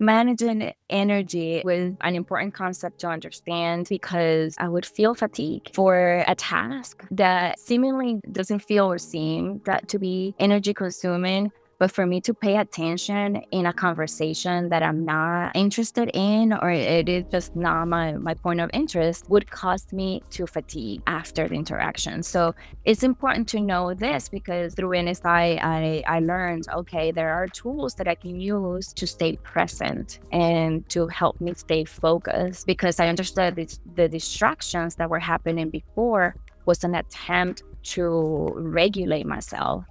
Managing energy was an important concept to understand because I would feel fatigue for a task that seemingly doesn't feel or seem that to be energy consuming. But for me to pay attention in a conversation that I'm not interested in, or it is just not my point of interest, would cause me to fatigue after the interaction. So it's important to know this because through NSI, I learned, okay, there are tools that I can use to stay present and to help me stay focused because I understood the distractions that were happening before was an attempt to regulate myself.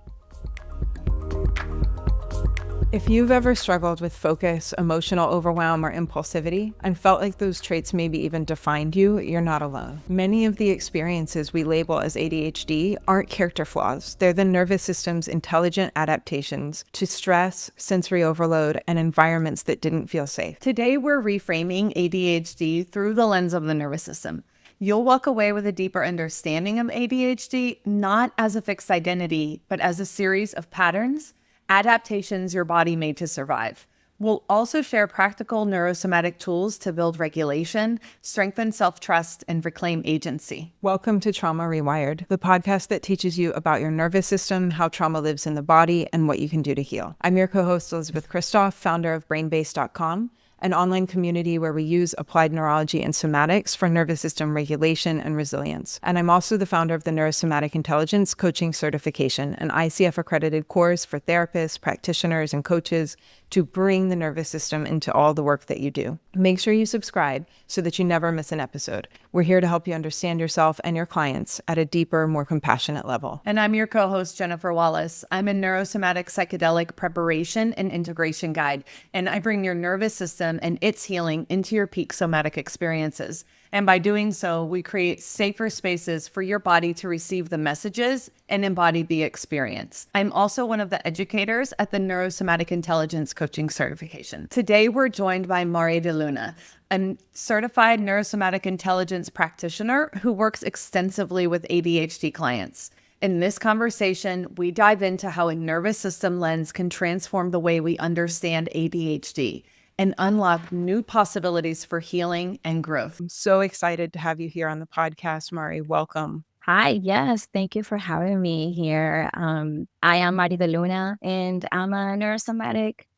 If you've ever struggled with focus, emotional overwhelm, or impulsivity, and felt like those traits maybe even defined you, you're not alone. Many of the experiences we label as ADHD aren't character flaws. They're the nervous system's intelligent adaptations to stress, sensory overload, and environments that didn't feel safe. Today, we're reframing ADHD through the lens of the nervous system. You'll walk away with a deeper understanding of ADHD, not as a fixed identity, but as a series of patterns, adaptations your body made to survive. We'll also share practical neurosomatic tools to build regulation, strengthen self-trust, and reclaim agency. Welcome to Trauma Rewired, the podcast that teaches you about your nervous system, how trauma lives in the body, and what you can do to heal. I'm your co-host, Elisabeth Christoph, founder of brainbase.com, an online community where we use applied neurology and somatics for nervous system regulation and resilience. And I'm also the founder of the Neuro-Somatic Intelligence Coaching Certification, an ICF-accredited course for therapists, practitioners, and coaches to bring the nervous system into all the work that you do. Make sure you subscribe so that you never miss an episode. We're here to help you understand yourself and your clients at a deeper, more compassionate level. And I'm your co-host, Jennifer Wallace. I'm a neurosomatic psychedelic preparation and integration guide, and I bring your nervous system and its healing into your peak somatic experiences. And by doing so, we create safer spaces for your body to receive the messages and embody the experience. I'm also one of the educators at the Neuro-Somatic Intelligence Coaching Certification. Today, we're joined by Mari de Luna, a certified neurosomatic intelligence practitioner who works extensively with ADHD clients. In this conversation, we dive into how a nervous system lens can transform the way we understand ADHD and unlock new possibilities for healing and growth. I'm so excited to have you here on the podcast, Mari. Welcome. Hi, yes, thank you for having me here. I am Mari de Luna, and I'm a neurosomatic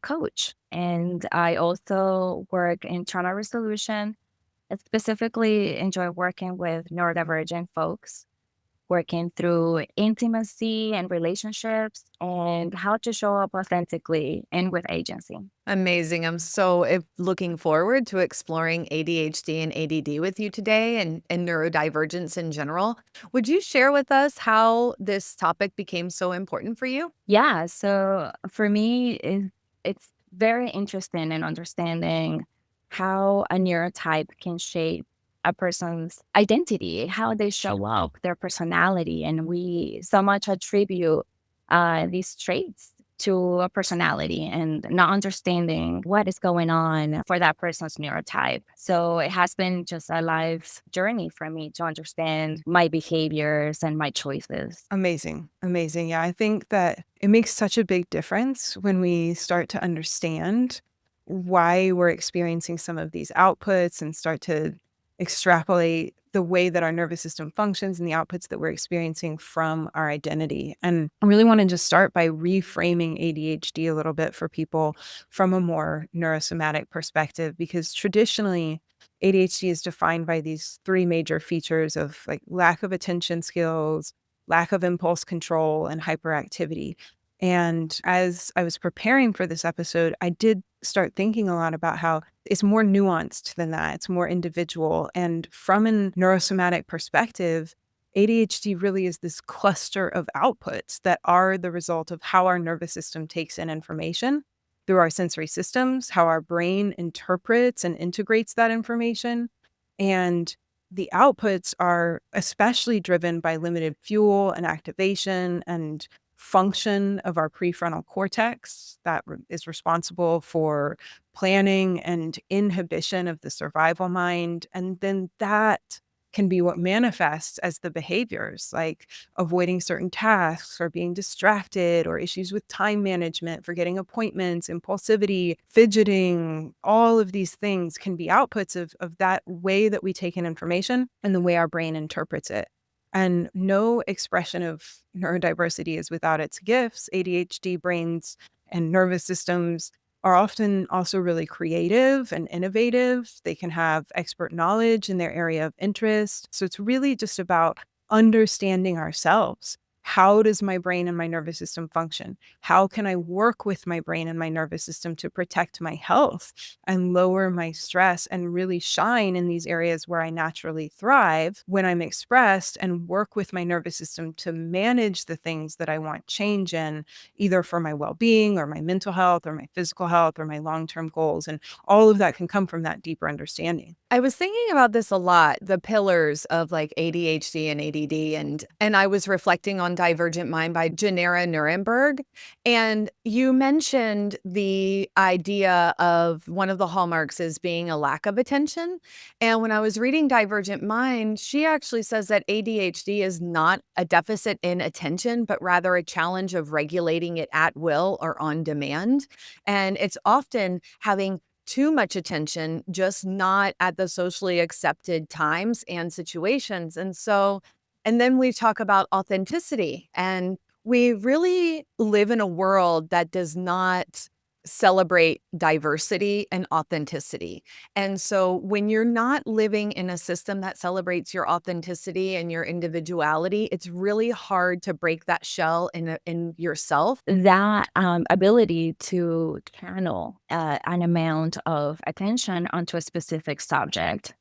coach. And I also work in trauma resolution. I specifically enjoy working with neurodivergent folks, working through intimacy and relationships and how to show up authentically and with agency. Amazing. I'm so looking forward to exploring ADHD and ADD with you today and neurodivergence in general. Would you share with us how this topic became so important for you? Yeah, so for me, it's very interesting in understanding how a neurotype can shape a person's identity, how they show up, their personality. And we so much attribute these traits to a personality and not understanding what is going on for that person's neurotype. So it has been just a life journey for me to understand my behaviors and my choices. Amazing. Amazing. Yeah, I think that it makes such a big difference when we start to understand why we're experiencing some of these outputs and start to extrapolate the way that our nervous system functions and the outputs that we're experiencing from our identity. And I really want to just start by reframing ADHD a little bit for people from a more neurosomatic perspective, because traditionally ADHD is defined by these three major features of like lack of attention skills, lack of impulse control, and hyperactivity. And as I was preparing for this episode, I did start thinking a lot about how it's more nuanced than that. It's more individual. And from a neurosomatic perspective, ADHD really is this cluster of outputs that are the result of how our nervous system takes in information through our sensory systems, how our brain interprets and integrates that information. And the outputs are especially driven by limited fuel and activation and function of our prefrontal cortex that is responsible for planning and inhibition of the survival mind. And then that can be what manifests as the behaviors, like avoiding certain tasks or being distracted or issues with time management, forgetting appointments, impulsivity, fidgeting. All of these things can be outputs of that way that we take in information and the way our brain interprets it. And no expression of neurodiversity is without its gifts. ADHD brains and nervous systems are often also really creative and innovative. They can have expert knowledge in their area of interest. So it's really just about understanding ourselves. How does my brain and my nervous system function? How can I work with my brain and my nervous system to protect my health and lower my stress and really shine in these areas where I naturally thrive when I'm expressed, and work with my nervous system to manage the things that I want change in, either for my well-being or my mental health or my physical health or my long-term goals. And all of that can come from that deeper understanding. I was thinking about this a lot, the pillars of like ADHD and ADD, and I was reflecting on Divergent Mind by Janera Nuremberg. And you mentioned the idea of one of the hallmarks is being a lack of attention. And when I was reading Divergent Mind, she actually says that ADHD is not a deficit in attention, but rather a challenge of regulating it at will or on demand. And it's often having too much attention, just not at the socially accepted times and situations. And then we talk about authenticity, and we really live in a world that does not celebrate diversity and authenticity. And so when you're not living in a system that celebrates your authenticity and your individuality, it's really hard to break that shell in yourself. That ability to channel an amount of attention onto a specific subject.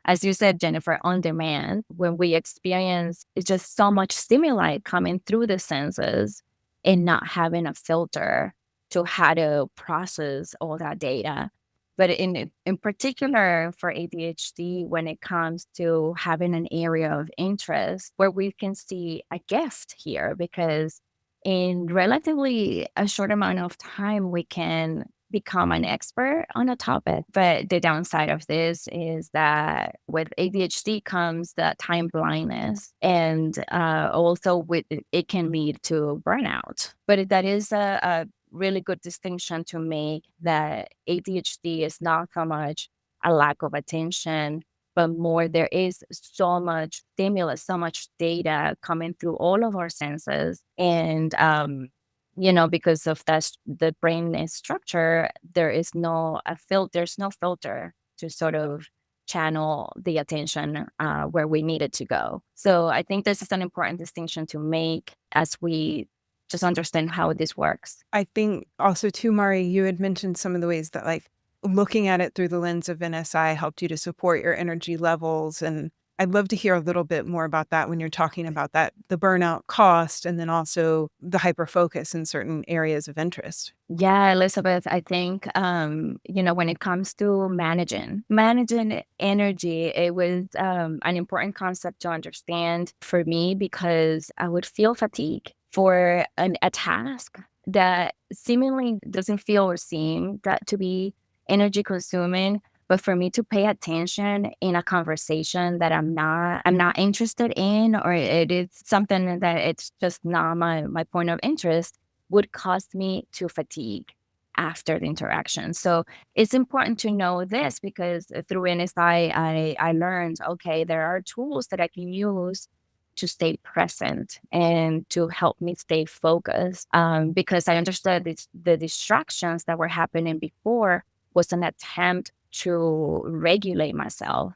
As you said, Jennifer, on demand, when we experience just so much stimuli coming through the senses and not having a filter to how to process all that data. But in particular for ADHD, when it comes to having an area of interest where we can see a gift here, because in relatively a short amount of time, we can become an expert on a topic. But the downside of this is that with ADHD comes the time blindness, and also with it can lead to burnout. But that is a really good distinction to make, that ADHD is not so much a lack of attention, but more there is so much stimulus, so much data coming through all of our senses. And, because of that, the brain structure, there's no filter to sort of channel the attention where we need it to go. So I think this is an important distinction to make as we just understand how this works. I think also too, Mari, you had mentioned some of the ways that like looking at it through the lens of NSI helped you to support your energy levels. And I'd love to hear a little bit more about that when you're talking about that, the burnout cost, and then also the hyperfocus in certain areas of interest. Yeah, Elisabeth, I think, when it comes to managing energy, it was an important concept to understand for me, because I would feel fatigue for a task that seemingly doesn't feel or seem that to be energy consuming. But for me to pay attention in a conversation that I'm not interested in, or it is something that it's just not my point of interest, would cause me to fatigue after the interaction. So it's important to know this, because through NSI, I learned, okay, there are tools that I can use to stay present and to help me stay focused. Because I understood the distractions that were happening before was an attempt to regulate myself.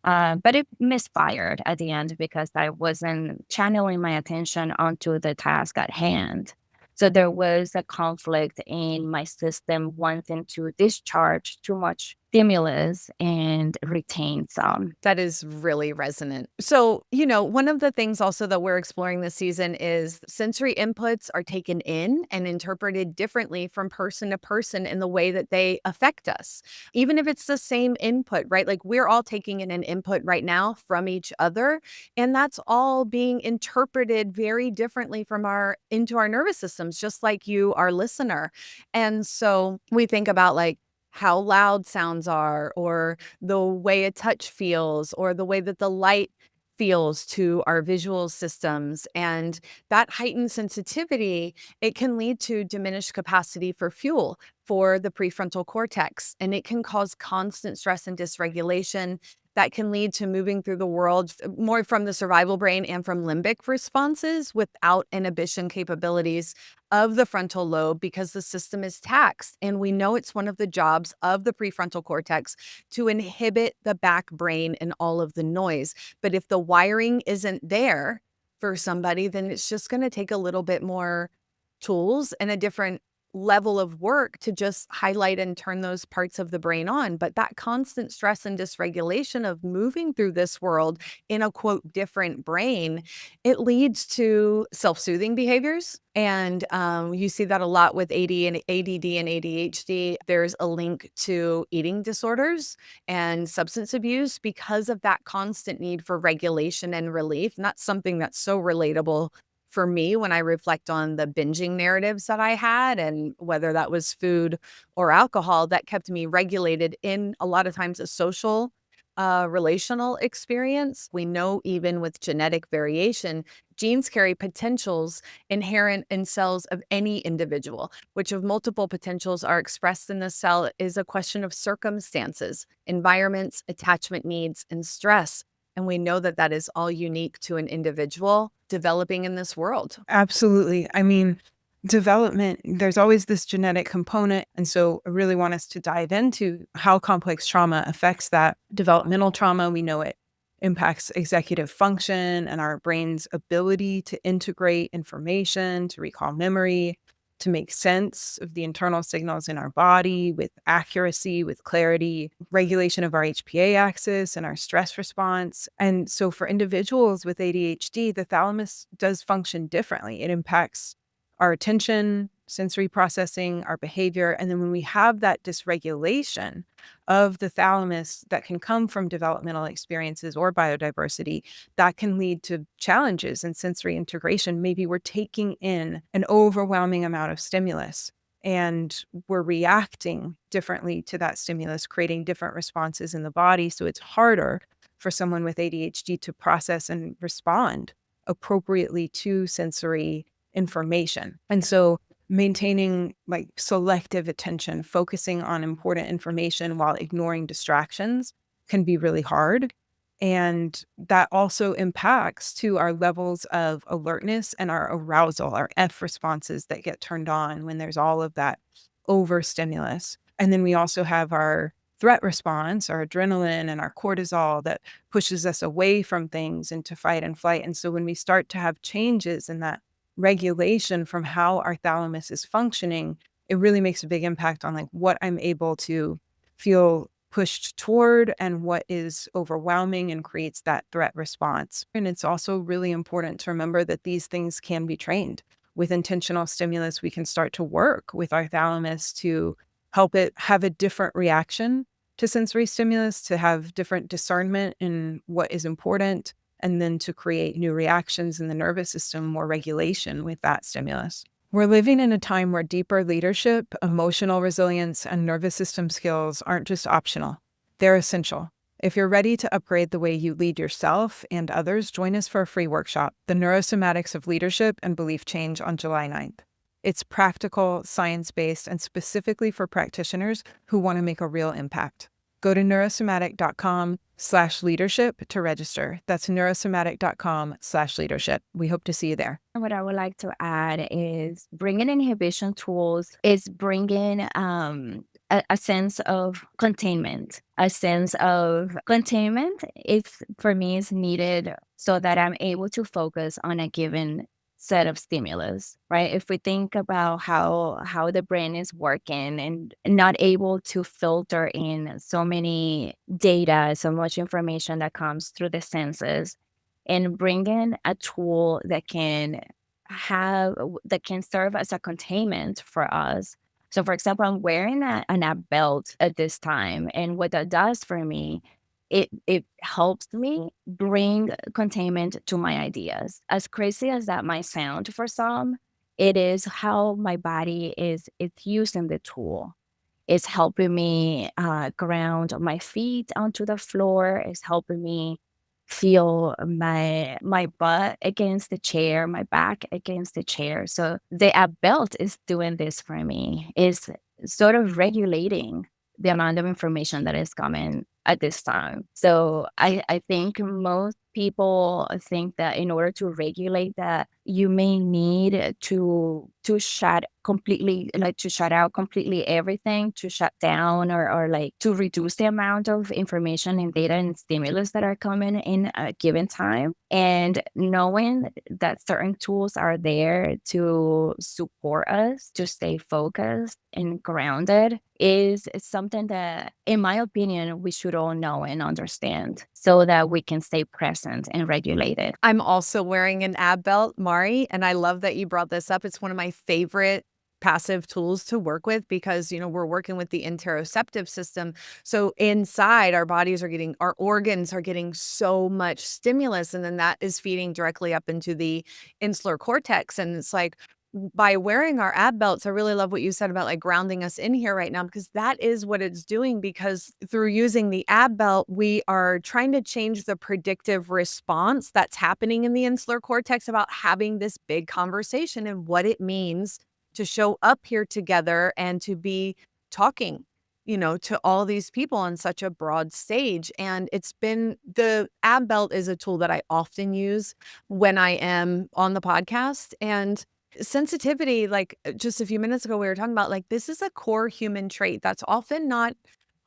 But it misfired at the end, because I wasn't channeling my attention onto the task at hand. So there was a conflict in my system wanting to discharge too much stimulus and retain some. That is really resonant. So, one of the things also that we're exploring this season is sensory inputs are taken in and interpreted differently from person to person in the way that they affect us. Even if it's the same input, right? Like we're all taking in an input right now from each other, and that's all being interpreted very differently into our nervous systems, just like you, our listener. And so we think about like how loud sounds are, or the way a touch feels, or the way that the light feels to our visual systems. And that heightened sensitivity, it can lead to diminished capacity for fuel for the prefrontal cortex, and it can cause constant stress and dysregulation that can lead to moving through the world more from the survival brain and from limbic responses without inhibition capabilities of the frontal lobe, because the system is taxed. And we know it's one of the jobs of the prefrontal cortex to inhibit the back brain and all of the noise. But if the wiring isn't there for somebody, then it's just going to take a little bit more tools and a different level of work to just highlight and turn those parts of the brain on. But that constant stress and dysregulation of moving through this world in a quote different brain, it leads to self-soothing behaviors. And you see that a lot with ADD and ADHD. There's a link to eating disorders and substance abuse because of that constant need for regulation and relief. And that's something that's so relatable for me when I reflect on the binging narratives that I had, and whether that was food or alcohol, that kept me regulated in a lot of times a social, relational experience. We know even with genetic variation, genes carry potentials inherent in cells of any individual. Which of multiple potentials are expressed in the cell is a question of circumstances, environments, attachment needs, and stress. And we know that that is all unique to an individual developing in this world. Absolutely. I mean, development, there's always this genetic component. And so I really want us to dive into how complex trauma affects that. Developmental trauma, we know it impacts executive function and our brain's ability to integrate information, to recall memory, to make sense of the internal signals in our body with accuracy, with clarity, regulation of our HPA axis and our stress response. And so for individuals with ADHD, the thalamus does function differently. It impacts our attention, sensory processing, our behavior. And then when we have that dysregulation of the thalamus that can come from developmental experiences or biodiversity, that can lead to challenges in sensory integration. Maybe we're taking in an overwhelming amount of stimulus and we're reacting differently to that stimulus, creating different responses in the body. So it's harder for someone with ADHD to process and respond appropriately to sensory information. And so maintaining like selective attention, focusing on important information while ignoring distractions can be really hard. And that also impacts to our levels of alertness and our arousal, our F responses that get turned on when there's all of that overstimulus. And then we also have our threat response, our adrenaline and our cortisol that pushes us away from things into fight and flight. And so when we start to have changes in that regulation from how our thalamus is functioning, it really makes a big impact on like what I'm able to feel pushed toward and what is overwhelming and creates that threat response. And it's also really important to remember that these things can be trained. With intentional stimulus, we can start to work with our thalamus to help it have a different reaction to sensory stimulus, to have different discernment in what is important, and then to create new reactions in the nervous system, more regulation with that stimulus. We're living in a time where deeper leadership, emotional resilience, and nervous system skills aren't just optional. They're essential. If you're ready to upgrade the way you lead yourself and others, join us for a free workshop, The Neurosomatics of Leadership and Belief Change, on July 9th. It's practical, science-based, and specifically for practitioners who want to make a real impact. Go to neurosomatic.com/leadership to register. That's neurosomatic.com/leadership. We hope to see you there. What I would like to add is bringing inhibition tools is bringing a sense of containment. A sense of containment, if for me, is needed so that I'm able to focus on a given set of stimulus, right? If we think about how the brain is working and not able to filter in so many data, so much information that comes through the senses, and bringing a tool that can serve as a containment for us. So for example, I'm wearing an app belt at this time, and what that does for me, it helps me bring containment to my ideas. As crazy as that might sound for some, it is how my body is using the tool. It's helping me ground my feet onto the floor. It's helping me feel my butt against the chair, my back against the chair. So the app belt is doing this for me. It's sort of regulating the amount of information that is coming at this time. So I think most people think that in order to regulate that, you may need to shut completely, like to shut out completely everything, to shut down or like to reduce the amount of information and data and stimulus that are coming in a given time. And knowing that certain tools are there to support us to stay focused and grounded is something that, in my opinion, we should all know and understand so that we can stay present and regulated. I'm also wearing an ab belt, Mari, and I love that you brought this up. It's one of my favorite passive tools to work with because, we're working with the interoceptive system. So inside our bodies our organs are getting so much stimulus, and then that is feeding directly up into the insular cortex. And it's like, by wearing our ab belts, I really love what you said about like grounding us in here right now, because that is what it's doing. Because through using the ab belt, we are trying to change the predictive response that's happening in the insular cortex about having this big conversation and what it means to show up here together and to be talking, to all these people on such a broad stage. And the ab belt is a tool that I often use when I am on the podcast. And sensitivity, like just a few minutes ago, we were talking about, like, this is a core human trait that's often not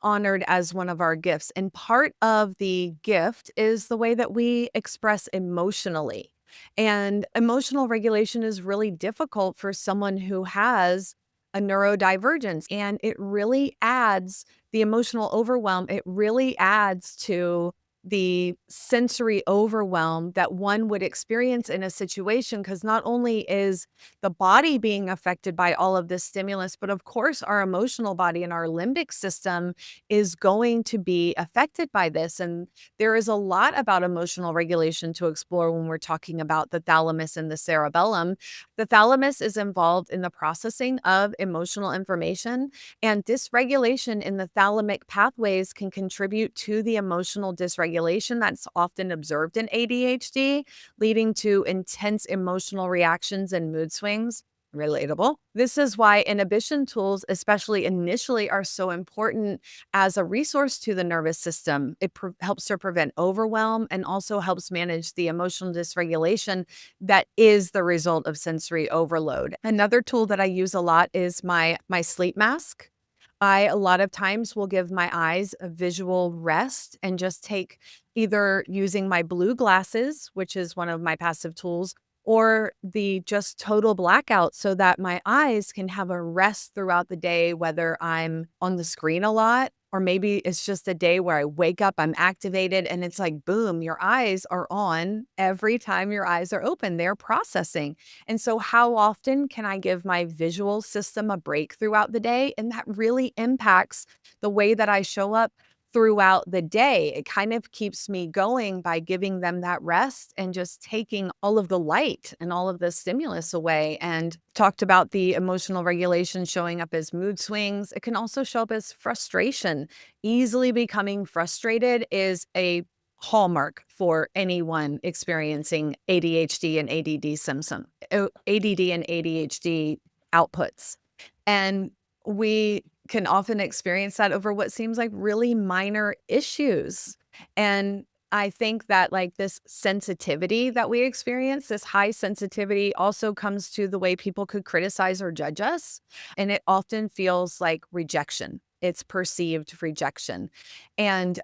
honored as one of our gifts. And part of the gift is the way that we express emotionally. And emotional regulation is really difficult for someone who has a neurodivergence. And it really adds the emotional overwhelm. It really adds to the sensory overwhelm that one would experience in a situation, because not only is the body being affected by all of this stimulus, but of course our emotional body and our limbic system is going to be affected by this. And there is a lot about emotional regulation to explore when we're talking about the thalamus and the cerebellum. The thalamus is involved in the processing of emotional information, and dysregulation in the thalamic pathways can contribute to the emotional dysregulation that's often observed in ADHD, leading to intense emotional reactions and mood swings. Relatable. This is why inhibition tools, especially initially, are so important as a resource to the nervous system. It helps to prevent overwhelm and also helps manage the emotional dysregulation that is the result of sensory overload. Another tool that I use a lot is my sleep mask. I a lot of times will give my eyes a visual rest and just take either using my blue glasses, which is one of my passive tools, or the just total blackout so that my eyes can have a rest throughout the day, whether I'm on the screen a lot, or maybe it's just a day where I wake up, I'm activated, and it's like, boom, your eyes are on every time your eyes are open. They're processing. And so how often can I give my visual system a break throughout the day? And that really impacts the way that I show up throughout the day. It kind of keeps me going by giving them that rest and just taking all of the light and all of the stimulus away. And talked about the emotional regulation showing up as mood swings. It can also show up as frustration. Easily becoming frustrated is a hallmark for anyone experiencing ADHD and ADD symptoms, ADD and ADHD outputs. And we can often experience that over what seems like really minor issues. And I think that, like, this sensitivity that we experience, this high sensitivity, also comes to the way people could criticize or judge us. And it often feels like rejection. It's perceived rejection. And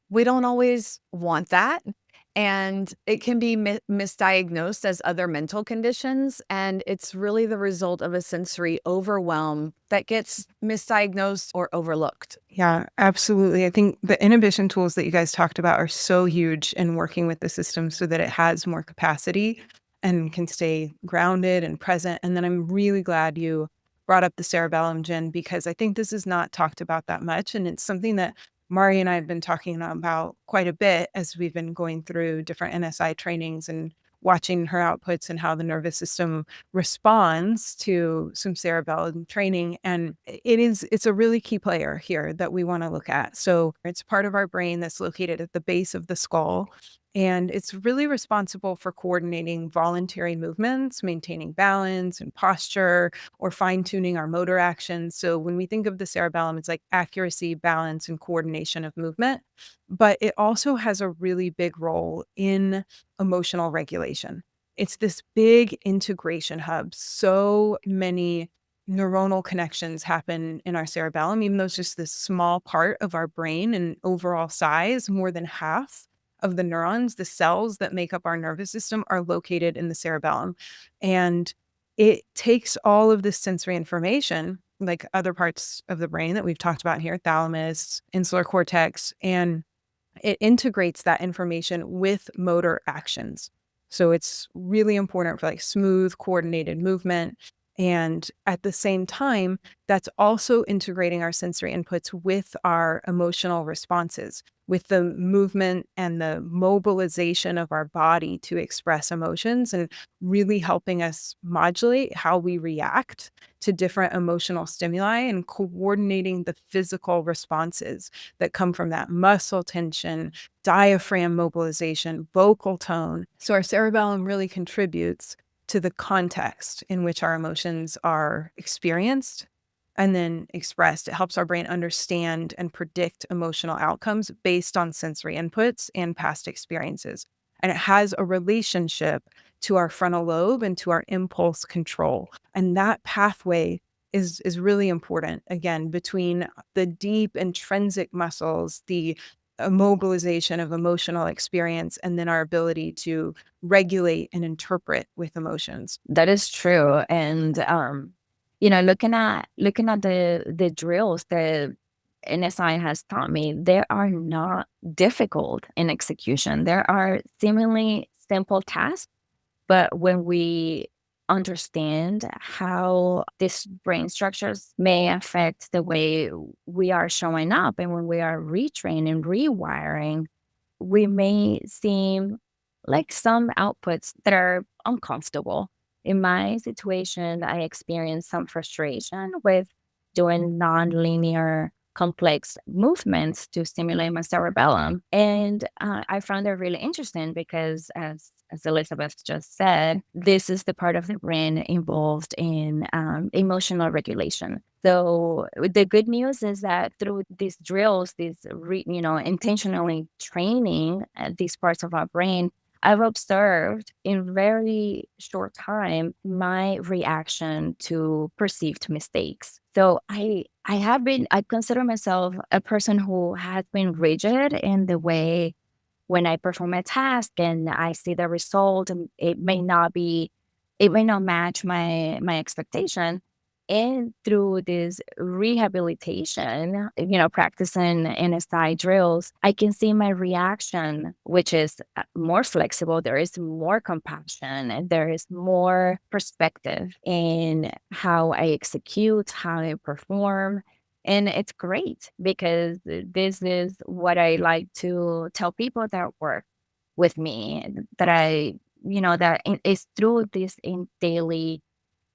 we don't always want that. And it can be misdiagnosed as other mental conditions. And it's really the result of a sensory overwhelm that gets misdiagnosed or overlooked. Yeah, absolutely. I think the inhibition tools that you guys talked about are so huge in working with the system so that it has more capacity and can stay grounded and present. And then I'm really glad you brought up the cerebellum, Jen, because I think this is not talked about that much. And it's something that Mari and I have been talking about quite a bit as we've been going through different NSI trainings and watching her outputs and how the nervous system responds to some cerebellum training. And it's a really key player here that we want to look at. So it's part of our brain that's located at the base of the skull. And it's really responsible for coordinating voluntary movements, maintaining balance and posture, or fine-tuning our motor actions. So when we think of the cerebellum, it's like accuracy, balance, and coordination of movement. But it also has a really big role in emotional regulation. It's this big integration hub. So many neuronal connections happen in our cerebellum, even though it's just this small part of our brain and overall size. More than half of the neurons, the cells that make up our nervous system, are located in the cerebellum. And it takes all of this sensory information, like other parts of the brain that we've talked about here, thalamus, insular cortex, and it integrates that information with motor actions. So it's really important for like smooth, coordinated movement. And at the same time, that's also integrating our sensory inputs with our emotional responses, with the movement and the mobilization of our body to express emotions, and really helping us modulate how we react to different emotional stimuli and coordinating the physical responses that come from that: muscle tension, diaphragm mobilization, vocal tone. So our cerebellum really contributes to the context in which our emotions are experienced and then expressed. It helps our brain understand and predict emotional outcomes based on sensory inputs and past experiences. And it has a relationship to our frontal lobe and to our impulse control. And that pathway is really important, again, between the deep intrinsic muscles, the mobilization of emotional experience, and then our ability to regulate and interpret with emotions. That is true. And looking at the drills that NSI has taught me, they are not difficult in execution. There are seemingly simple tasks, but when we understand how these brain structures may affect the way we are showing up, and when we are retraining and rewiring, we may seem like some outputs that are uncomfortable. In my situation, I experienced some frustration with doing nonlinear complex movements to stimulate my cerebellum. And I found that really interesting because, as Elisabeth just said, this is the part of the brain involved in emotional regulation. So the good news is that through these drills, intentionally training these parts of our brain, I've observed in very short time my reaction to perceived mistakes. So I consider myself a person who has been rigid in the way when I perform a task and I see the result, and it may not match my expectation. And through this rehabilitation, practicing NSI drills, I can see my reaction, which is more flexible. There is more compassion and there is more perspective in how I execute, how I perform. And it's great because this is what I like to tell people that work with me, is through this daily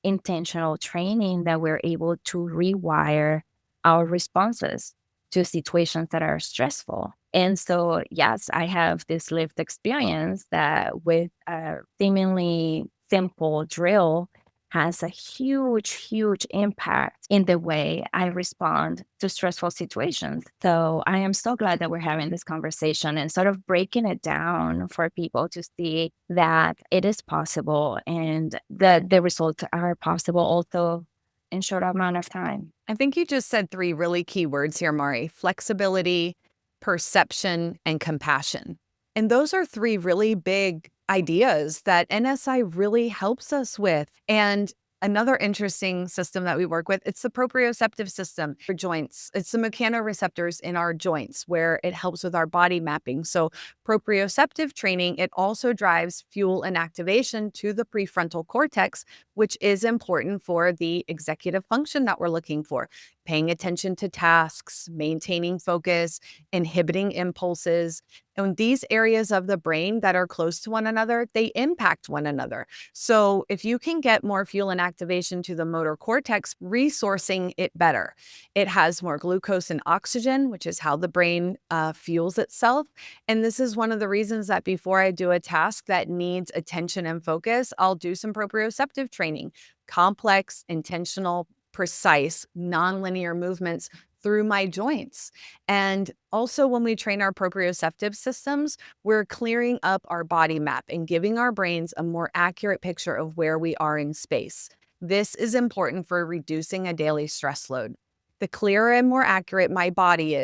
intentional training that we're able to rewire our responses to situations that are stressful. And so, yes, I have this lived experience that with a seemingly simple drill has a huge, huge impact in the way I respond to stressful situations. So I am so glad that we're having this conversation and sort of breaking it down for people to see that it is possible and that the results are possible also in short amount of time. I think you just said three really key words here, Mari: flexibility, perception, and compassion. And those are three really big ideas that NSI really helps us with. And another interesting system that we work with, it's the proprioceptive system for joints. It's the mechanoreceptors in our joints where it helps with our body mapping. So proprioceptive training, it also drives fuel and activation to the prefrontal cortex, which is important for the executive function that we're looking for: paying attention to tasks, maintaining focus, inhibiting impulses. And these areas of the brain that are close to one another, they impact one another. So if you can get more fuel and activation to the motor cortex, resourcing it better. It has more glucose and oxygen, which is how the brain fuels itself. And this is one of the reasons that before I do a task that needs attention and focus, I'll do some proprioceptive training, complex, intentional, precise, nonlinear movements through my joints. And also when we train our proprioceptive systems, we're clearing up our body map and giving our brains a more accurate picture of where we are in space. This is important for reducing a daily stress load. The clearer and more accurate my body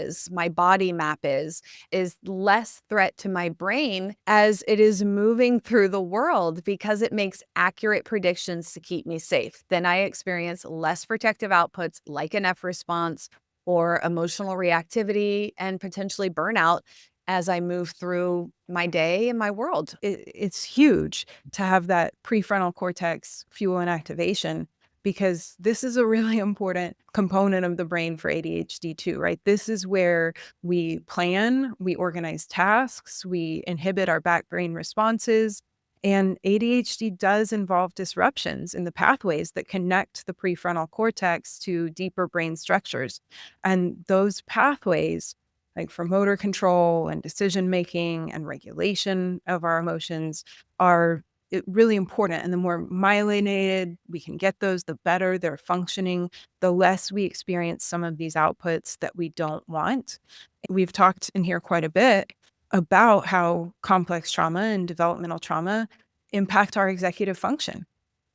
map is less threat to my brain as it is moving through the world because it makes accurate predictions to keep me safe. Then I experience less protective outputs like an F response or emotional reactivity and potentially burnout as I move through my day and my world. It's huge to have that prefrontal cortex fuel and activation, because this is a really important component of the brain for ADHD too, right? This is where we plan, we organize tasks, we inhibit our back brain responses. And ADHD does involve disruptions in the pathways that connect the prefrontal cortex to deeper brain structures. And those pathways, like for motor control and decision-making and regulation of our emotions, are really important. And the more myelinated we can get those, the better they're functioning, the less we experience some of these outputs that we don't want. We've talked in here quite a bit about how complex trauma and developmental trauma impact our executive function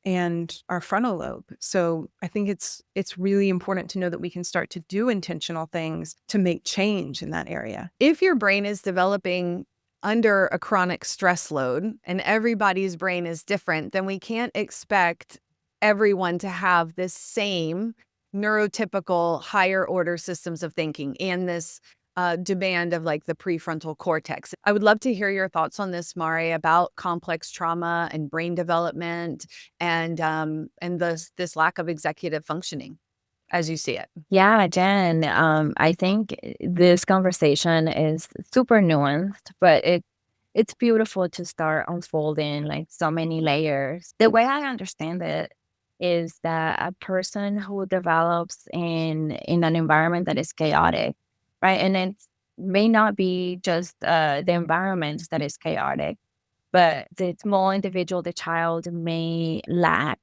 and our frontal lobe. So I think it's really important to know that we can start to do intentional things to make change in that area. If your brain is developing under a chronic stress load, and everybody's brain is different, then we can't expect everyone to have this same neurotypical higher order systems of thinking and this demand of like the prefrontal cortex. I would love to hear your thoughts on this, Mari, about complex trauma and brain development and this lack of executive functioning as you see it. Yeah, Jen, I think this conversation is super nuanced, but it's beautiful to start unfolding like so many layers. The way I understand it is that a person who develops in an environment that is chaotic, right? And it may not be just the environment that is chaotic, but the small individual, the child may lack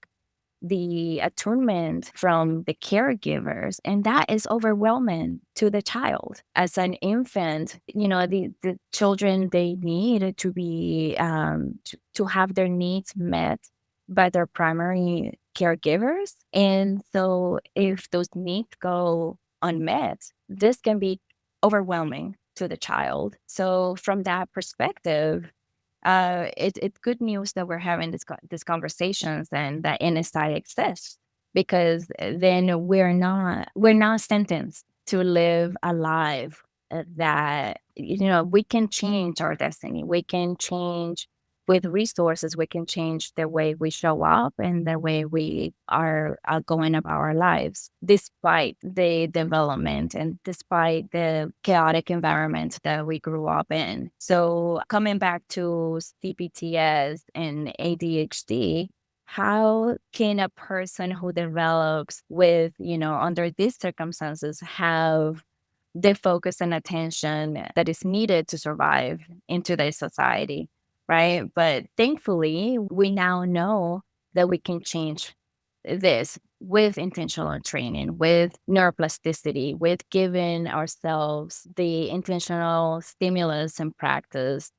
the attunement from the caregivers, and that is overwhelming to the child. As an infant, the children, they need to be to have their needs met by their primary caregivers. And so if those needs go unmet, this can be overwhelming to the child. So from that perspective, it's good news that we're having these conversations and that insight exists, because then we're not sentenced to live a life that we can change our destiny. We can change with resources. We can change the way we show up and the way we are going about our lives, despite the development and despite the chaotic environment that we grew up in. So coming back to CPTS and ADHD, how can a person who develops with, under these circumstances have the focus and attention that is needed to survive in today's society? Right. But thankfully, we now know that we can change this with intentional training, with neuroplasticity, with giving ourselves the intentional stimulus and practice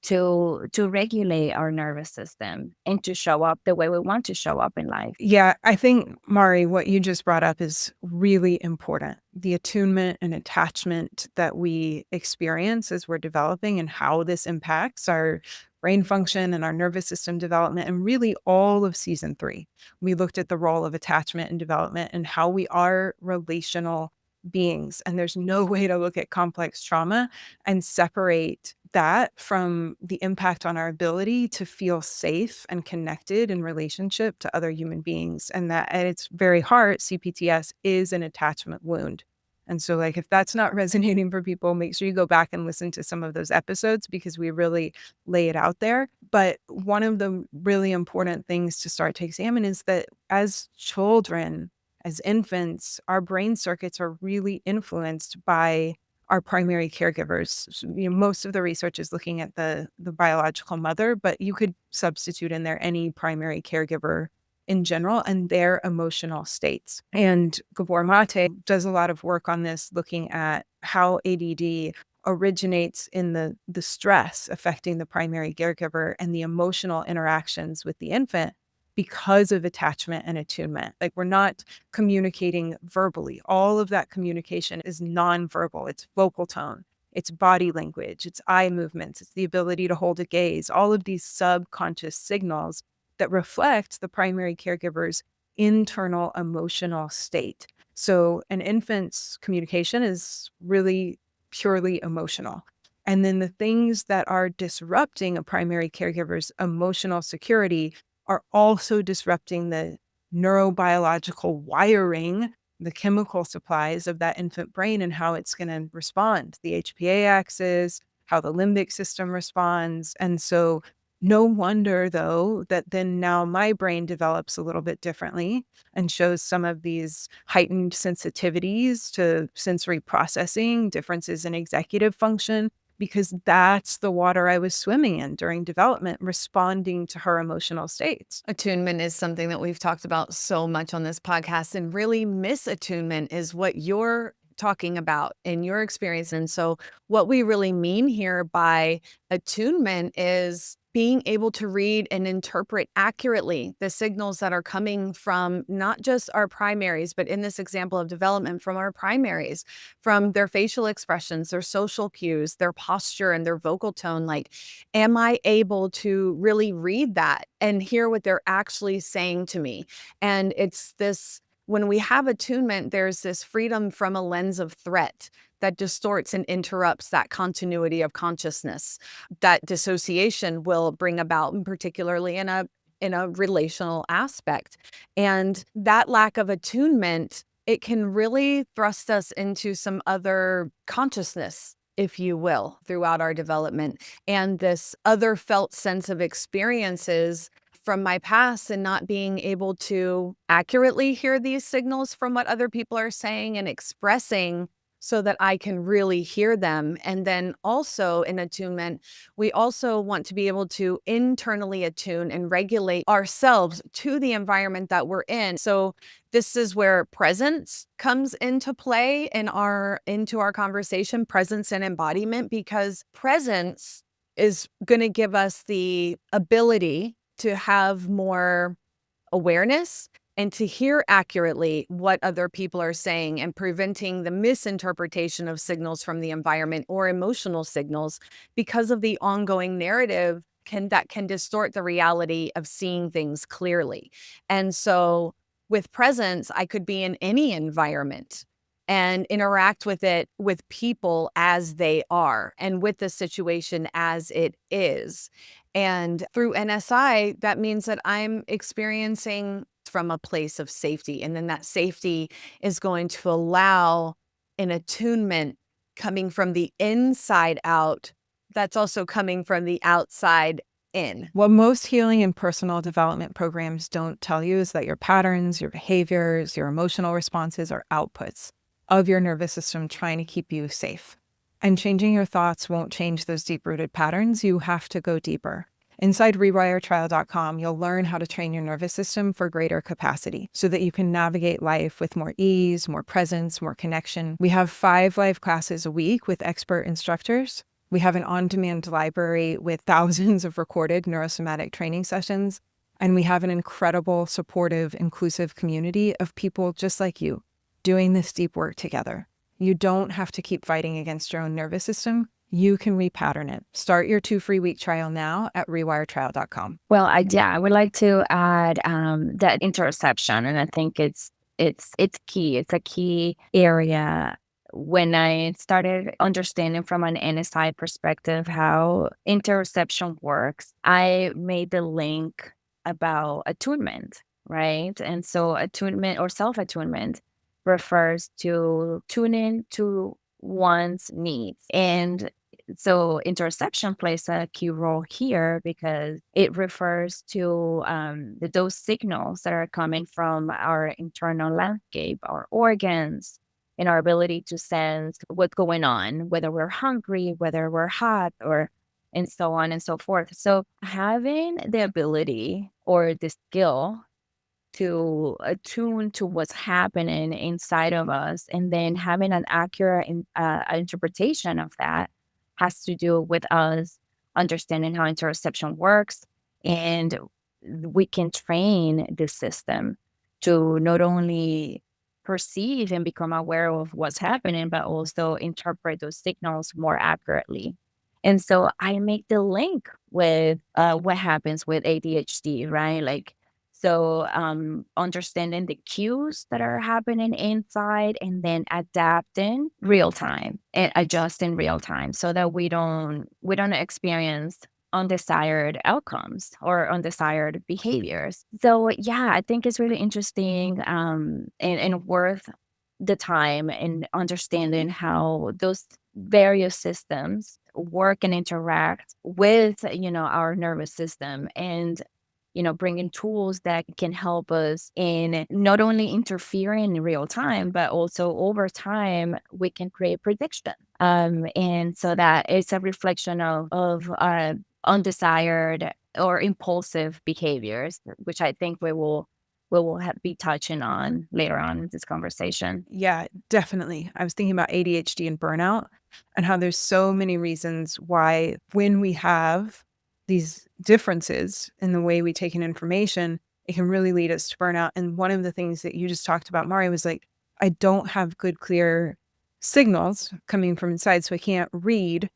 to regulate our nervous system and to show up the way we want to show up in life. Yeah, I think, Mari, what you just brought up is really important. The attunement and attachment that we experience as we're developing and how this impacts our brain function and our nervous system development, and really all of season 3. We looked at the role of attachment and development and how we are relational beings. And there's no way to look at complex trauma and separate that from the impact on our ability to feel safe and connected in relationship to other human beings. And that at its very heart, CPTS is an attachment wound. And so like if that's not resonating for people, make sure you go back and listen to some of those episodes because we really lay it out there. But one of the really important things to start to examine is that as children, as infants, our brain circuits are really influenced by our primary caregivers. Most of the research is looking at the biological mother, but you could substitute in there any primary caregiver in general and their emotional states. And Gabor Mate does a lot of work on this, looking at how ADD originates in the stress affecting the primary caregiver and the emotional interactions with the infant because of attachment and attunement. Like we're not communicating verbally. All of that communication is nonverbal. It's vocal tone, it's body language, it's eye movements, it's the ability to hold a gaze, all of these subconscious signals that reflect the primary caregiver's internal emotional state. So an infant's communication is really purely emotional. And then the things that are disrupting a primary caregiver's emotional security are also disrupting the neurobiological wiring, the chemical supplies of that infant brain and how it's going to respond, the HPA axis, how the limbic system responds. And so no wonder, though, that then now my brain develops a little bit differently and shows some of these heightened sensitivities to sensory processing, differences in executive function, because that's the water I was swimming in during development, responding to her emotional states. Attunement is something that we've talked about so much on this podcast, and really misattunement is what you're talking about in your experience. And so what we really mean here by attunement is being able to read and interpret accurately the signals that are coming from not just our primaries, but in this example of development, from our primaries, from their facial expressions, their social cues, their posture, and their vocal tone. Like, am I able to really read that and hear what they're actually saying to me? And it's this, when we have attunement, there's this freedom from a lens of threat that distorts and interrupts that continuity of consciousness that dissociation will bring about, particularly in a relational aspect. And that lack of attunement, it can really thrust us into some other consciousness, if you will, throughout our development. And this other felt sense of experiences from my past and not being able to accurately hear these signals from what other people are saying and expressing so that I can really hear them. And then also in attunement, we also want to be able to internally attune and regulate ourselves to the environment that we're in. So this is where presence comes into play into our conversation, presence and embodiment, because presence is going to give us the ability to have more awareness and to hear accurately what other people are saying, and preventing the misinterpretation of signals from the environment or emotional signals because of the ongoing narrative that can distort the reality of seeing things clearly. And so with presence, I could be in any environment and interact with it, with people as they are, and with the situation as it is. And through NSI, that means that I'm experiencing from a place of safety. And then that safety is going to allow an attunement coming from the inside out that's also coming from the outside in. What most healing and personal development programs don't tell you is that your patterns, your behaviors, your emotional responses are outputs of your nervous system trying to keep you safe. And changing your thoughts won't change those deep-rooted patterns. You have to go deeper. Inside rewiretrial.com, you'll learn how to train your nervous system for greater capacity so that you can navigate life with more ease, more presence, more connection. We have 5 live classes a week with expert instructors. We have an on-demand library with thousands of recorded neurosomatic training sessions. And we have an incredible, supportive, inclusive community of people just like you doing this deep work together. You don't have to keep fighting against your own nervous system. You can repattern it. Start your 2 free week trial now at rewiretrial.com. Well, I would like to add that interception, and I think it's key. It's a key area. When I started understanding from an NSI perspective how interception works, I made the link about attunement, right? And so attunement or self-attunement refers to tuning to one's needs. And so interoception plays a key role here because it refers to those signals that are coming from our internal landscape, our organs, and our ability to sense what's going on, whether we're hungry, whether we're hot, or and so on and so forth. So having the ability or the skill to attune to what's happening inside of us and then having an accurate interpretation of that has to do with us understanding how interoception works, and we can train the system to not only perceive and become aware of what's happening but also interpret those signals more accurately. And so I make the link with what happens with ADHD, right? Like, so understanding the cues that are happening inside and then adapting real time and adjusting real time so that we don't experience undesired outcomes or undesired behaviors. So yeah, I think it's really interesting and worth the time in understanding how those various systems work and interact with our nervous system, and bringing tools that can help us in not only interfering in real time, but also over time, we can create prediction. And so that it's a reflection of undesired or impulsive behaviors, which I think we will be touching on later on in this conversation. Yeah, definitely. I was thinking about ADHD and burnout and how there's so many reasons why when we have these differences in the way we take in information, it can really lead us to burnout. And one of the things that you just talked about, Mari, was like, I don't have good, clear signals coming from inside, so I can't read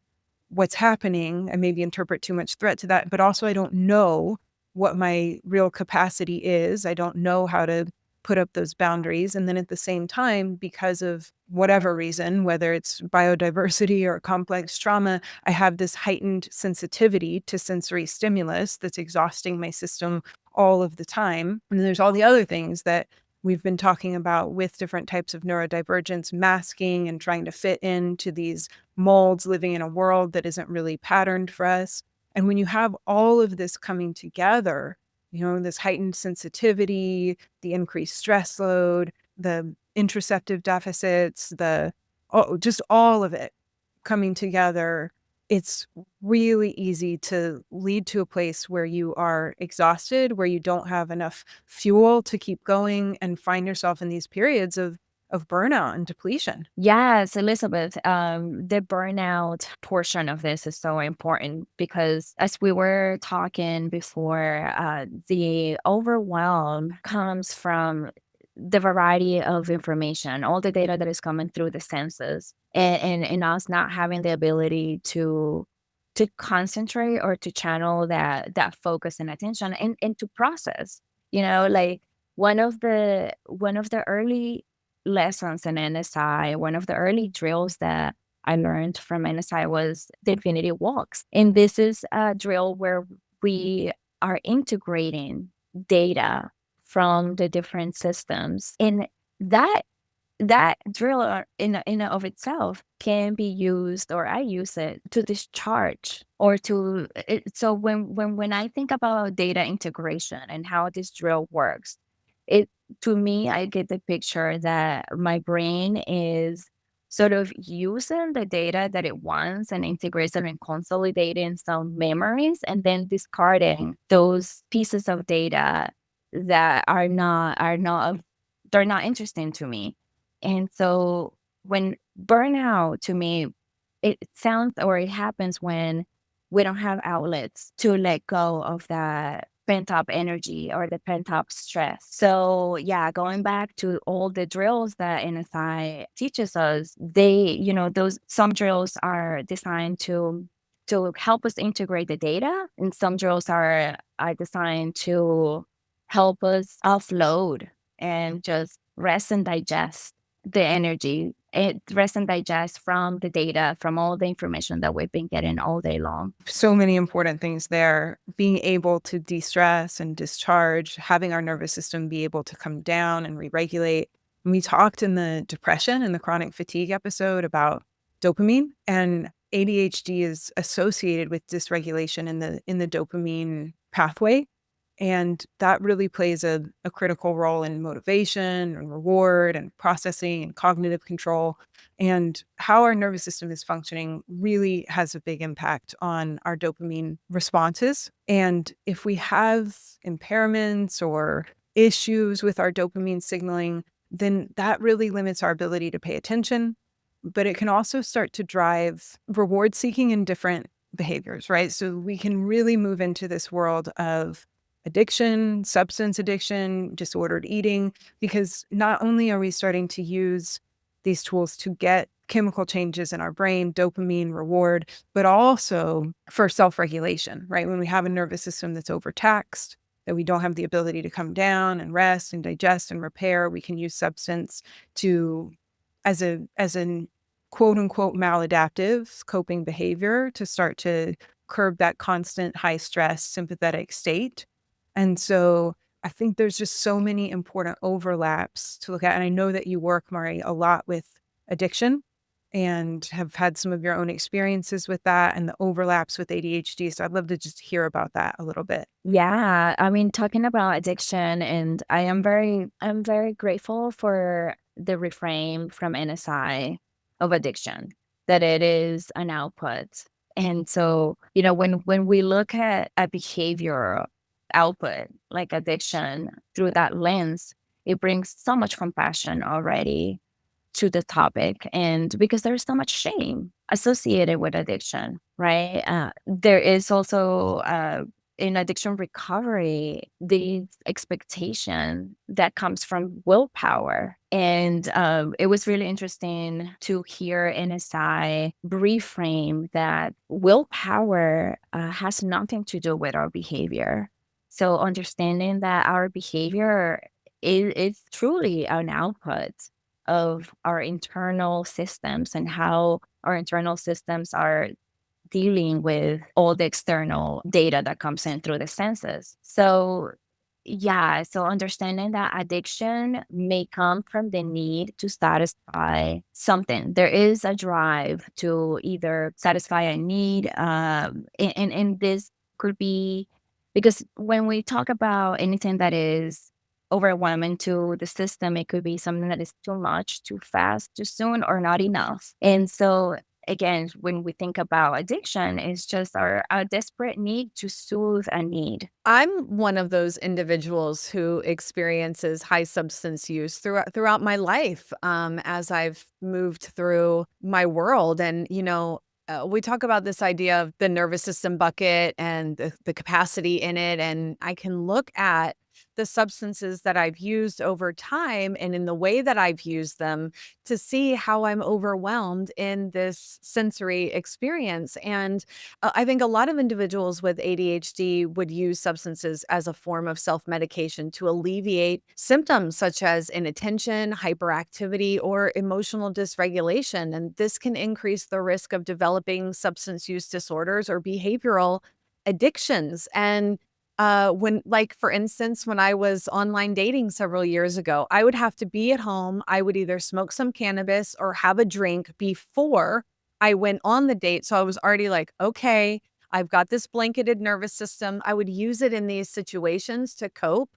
what's happening and maybe interpret too much threat to that. But also, I don't know what my real capacity is. I don't know how to put up those boundaries. And then at the same time, because of whatever reason, whether it's biodiversity or complex trauma, I have this heightened sensitivity to sensory stimulus that's exhausting my system all of the time. And then there's all the other things that we've been talking about with different types of neurodivergence, masking and trying to fit into these molds, living in a world that isn't really patterned for us. And when you have all of this coming together, this heightened sensitivity, the increased stress load, the interoceptive deficits, just all of it coming together, it's really easy to lead to a place where you are exhausted, where you don't have enough fuel to keep going and find yourself in these periods of burnout and depletion. Yes, Elizabeth, the burnout portion of this is so important because as we were talking before, the overwhelm comes from the variety of information, all the data that is coming through the senses, and us not having the ability to concentrate or to channel that focus and attention and to process. Like one of the early lessons in NSI, one of the early drills that I learned from NSI was the infinity walks. And this is a drill where we are integrating data from the different systems. And that that drill in and of itself can be used, or I use it to discharge or so when I think about data integration and how this drill works, it to me, I get the picture that my brain is sort of using the data that it wants and integrates it and consolidating some memories and then discarding those pieces of data that they're not interesting to me. And so when burnout to me, it sounds or it happens when we don't have outlets to let go of that pent up energy or the pent up stress. So yeah, going back to all the drills that NSI teaches us, those some drills are designed to help us integrate the data, and some drills are designed to help us offload and just rest and digest the energy. It rest and digest from the data, from all the information that we've been getting all day long. So many important things there. Being able to de-stress and discharge, having our nervous system be able to come down and re-regulate, We talked in the depression and the chronic fatigue episode about dopamine, and ADHD is associated with dysregulation in the dopamine pathway. And that really plays a critical role in motivation and reward and processing and cognitive control. And how our nervous system is functioning really has a big impact on our dopamine responses. And if we have impairments or issues with our dopamine signaling, then that really limits our ability to pay attention. But it can also start to drive reward seeking in different behaviors, right? So we can really move into this world of addiction, substance addiction, disordered eating, because not only are we starting to use these tools to get chemical changes in our brain, dopamine, reward, but also for self-regulation, right? When we have a nervous system that's overtaxed, that we don't have the ability to come down and rest and digest and repair, we can use substance to, as an quote unquote maladaptive coping behavior, to start to curb that constant high stress sympathetic state. And so I think there's just so many important overlaps to look at. And I know that you work, Mari, a lot with addiction and have had some of your own experiences with that and the overlaps with ADHD. So I'd love to just hear about that a little bit. Yeah, I mean, talking about addiction, and I'm very grateful for the reframe from NSI of addiction, that it is an output. And so, when we look at a behavior output like addiction through that lens, it brings so much compassion already to the topic. And because there's so much shame associated with addiction, right? There is also in addiction recovery, the expectation that comes from willpower. And it was really interesting to hear NSI reframe that willpower has nothing to do with our behavior. So understanding that our behavior is truly an output of our internal systems and how our internal systems are dealing with all the external data that comes in through the senses. So, yeah, so understanding that addiction may come from the need to satisfy something. There is a drive to either satisfy a need, and this could be because when we talk about anything that is overwhelming to the system, it could be something that is too much, too fast, too soon, or not enough. And so again, when we think about addiction, it's just our desperate need to soothe a need. I'm one of those individuals who experiences high substance use throughout my life, as I've moved through my world. And, we talk about this idea of the nervous system bucket and the capacity in it. And I can look at the substances that I've used over time and in the way that I've used them to see how I'm overwhelmed in this sensory experience. And I think a lot of individuals with ADHD would use substances as a form of self-medication to alleviate symptoms such as inattention, hyperactivity, or emotional dysregulation. And this can increase the risk of developing substance use disorders or behavioral addictions. And for instance, when I was online dating several years ago, I would have to be at home. I would either smoke some cannabis or have a drink before I went on the date. So I was already like, okay, I've got this blanketed nervous system. I would use it in these situations to cope,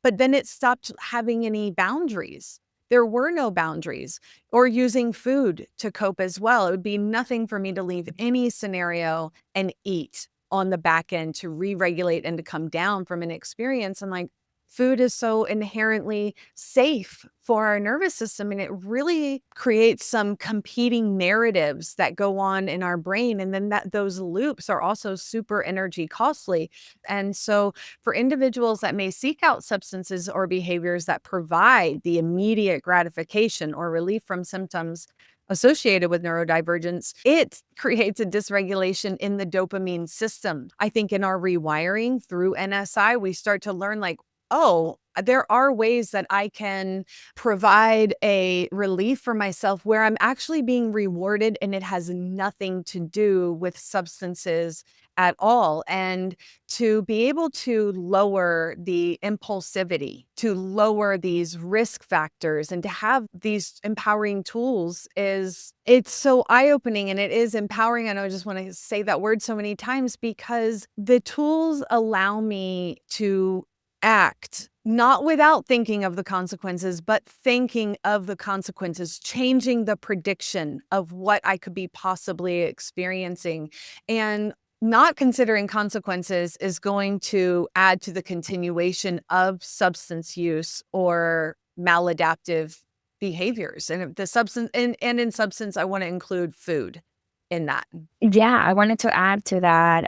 but then it stopped having any boundaries. There were no boundaries, or using food to cope as well. It would be nothing for me to leave any scenario and eat on the back end to re-regulate and to come down from an experience. And like, food is so inherently safe for our nervous system, and it really creates some competing narratives that go on in our brain. And then those loops are also super energy costly. And so for individuals that may seek out substances or behaviors that provide the immediate gratification or relief from symptoms associated with neurodivergence, it creates a dysregulation in the dopamine system. I think in our rewiring through NSI, we start to learn like, oh, there are ways that I can provide a relief for myself where I'm actually being rewarded and it has nothing to do with substances at all. And to be able to lower the impulsivity, to lower these risk factors, and to have these empowering tools it's so eye-opening, and it is empowering. I know I just want to say that word so many times because the tools allow me to act not without thinking of the consequences, but thinking of the consequences, changing the prediction of what I could be possibly experiencing. And not considering consequences is going to add to the continuation of substance use or maladaptive behaviors. And the substance and in substance, I want to include food in that. Yeah, I wanted to add to that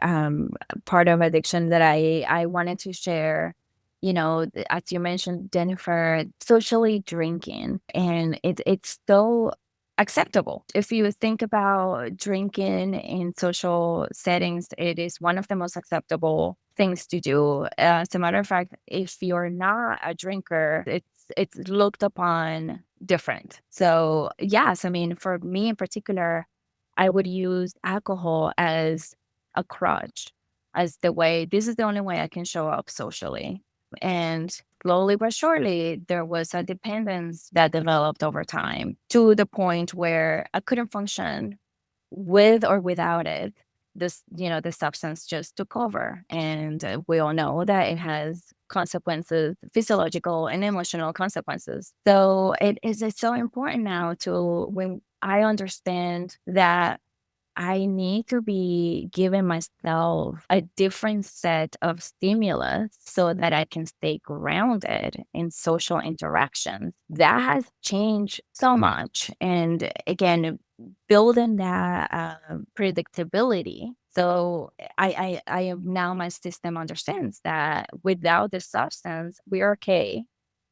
part of addiction that I wanted to share. As you mentioned, Jennifer, socially drinking, and it's so acceptable. If you think about drinking in social settings, it is one of the most acceptable things to do. As a matter of fact, if you're not a drinker, it's looked upon different. So yes, I mean, for me in particular, I would use alcohol as a crutch, as this is the only way I can show up socially. And slowly but surely, there was a dependence that developed over time to the point where I couldn't function with or without it. The substance just took over. And we all know that it has consequences, physiological and emotional consequences. So it's so important now when I understand that I need to be giving myself a different set of stimulus so that I can stay grounded in social interactions. That has changed so much. And again, building that predictability. So I am now, my system understands that without the substance, we're okay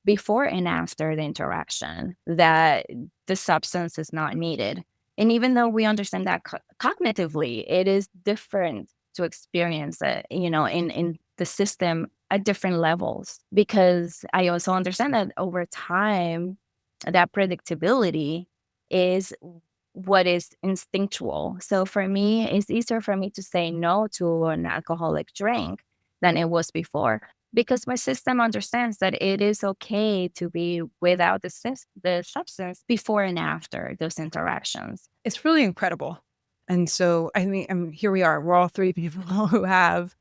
before and after the interaction, that the substance is not needed. And even though we understand that cognitively, it is different to experience it, in the system at different levels. Because I also understand that over time, that predictability is what is instinctual. So for me, it's easier for me to say no to an alcoholic drink than it was before, because my system understands that it is okay to be without the substance before and after those interactions. It's really incredible. And so I mean, here we are. We're all three people who have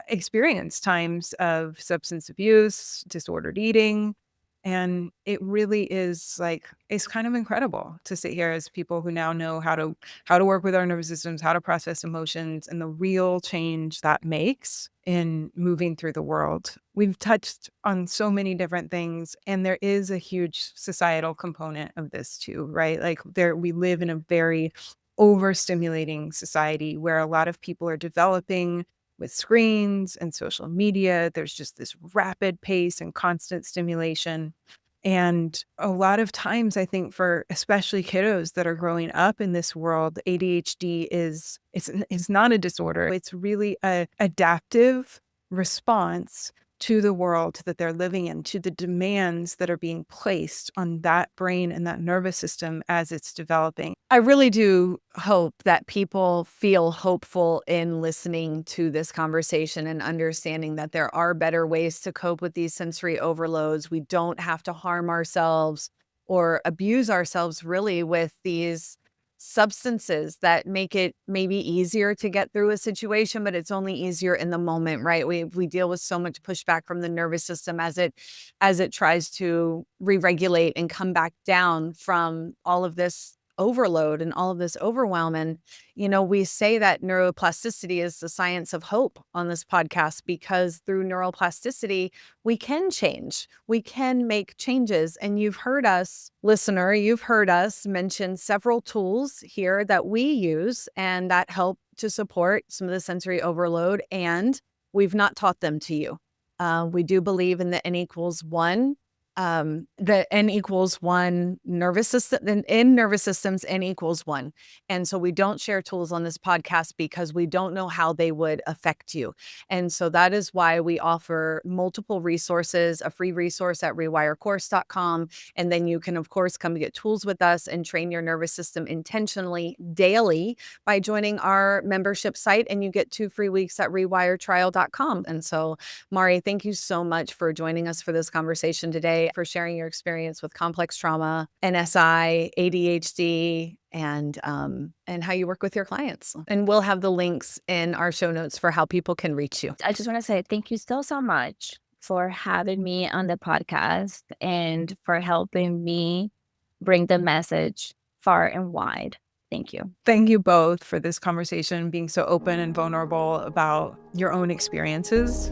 experienced times of substance abuse, disordered eating. And it really is it's kind of incredible to sit here as people who now know how to work with our nervous systems, how to process emotions, and the real change that makes in moving through the world. We've touched on so many different things, and there is a huge societal component of this too, right? We live in a very overstimulating society where a lot of people are developing with screens and social media. There's just this rapid pace and constant stimulation. And a lot of times, I think for especially kiddos that are growing up in this world, ADHD it's not a disorder. It's really a adaptive response to the world that they're living in, to the demands that are being placed on that brain and that nervous system as it's developing. I really do hope that people feel hopeful in listening to this conversation and understanding that there are better ways to cope with these sensory overloads. We don't have to harm ourselves or abuse ourselves really with these substances that make it maybe easier to get through a situation, but it's only easier in the moment, right? We deal with so much pushback from the nervous system as it tries to re-regulate and come back down from all of this overload and all of this overwhelm. And, we say that neuroplasticity is the science of hope on this podcast, because through neuroplasticity, we can change, we can make changes. And you've heard us, listener, mention several tools here that we use and that help to support some of the sensory overload. And we've not taught them to you. We do believe in the N equals 1 the N equals 1 nervous system, in nervous systems, N equals 1. And so we don't share tools on this podcast because we don't know how they would affect you. And so that is why we offer multiple resources, a free resource at rewirecourse.com. And then you can, of course, come get tools with us and train your nervous system intentionally daily by joining our membership site. And you get 2 free weeks at rewiretrial.com. And so, Mari, thank you so much for joining us for this conversation today, for sharing your experience with complex trauma, NSI, ADHD, and how you work with your clients. And we'll have the links in our show notes for how people can reach you. I just want to say thank you so much for having me on the podcast and for helping me bring the message far and wide. Thank you. Thank you both for this conversation, being so open and vulnerable about your own experiences.